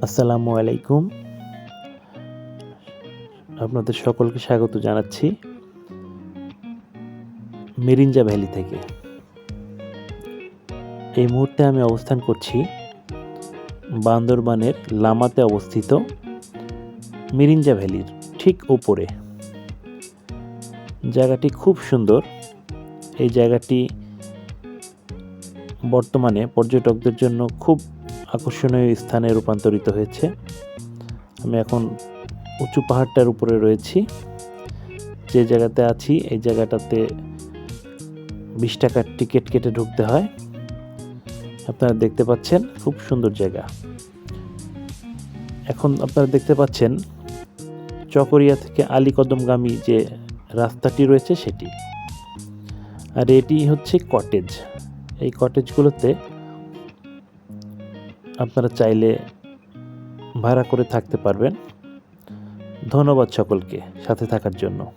আসসালামু আলাইকুম। আপনাদের সকলকে স্বাগত জানাচ্ছি মিরিঞ্জা ভ্যালি থেকে। এই মুহূর্তে আমি অবস্থান করছি বান্দরবানের লামাতে অবস্থিত মিরিঞ্জা ভ্যালির ঠিক উপরে। জায়গাটি খুব সুন্দর। এই জায়গাটি বর্তমানে পর্যটকদের জন্য খুব আকর্ষণীয় স্থানে রূপান্তরিত হয়েছে। আমি এখন উঁচু পাহাড়টার উপরে রয়েছি। যে জায়গাতে আছি এই জায়গাটাতে 20 টাকার টিকিট কেটে ঢুকতে হয়। আপনারা দেখতে পাচ্ছেন খুব সুন্দর জায়গা। এখন আপনারা দেখতে পাচ্ছেন চকরিয়া থেকে আলীকদমগামী যে রাস্তাটি রয়েছে সেটি। আর এটি হচ্ছে কটেজ। এই কটেজগুলোতে আপনারা চাইলে ভাড়া করে থাকতে পারবেন। ধন্যবাদ সকলকে সাথে থাকার জন্য।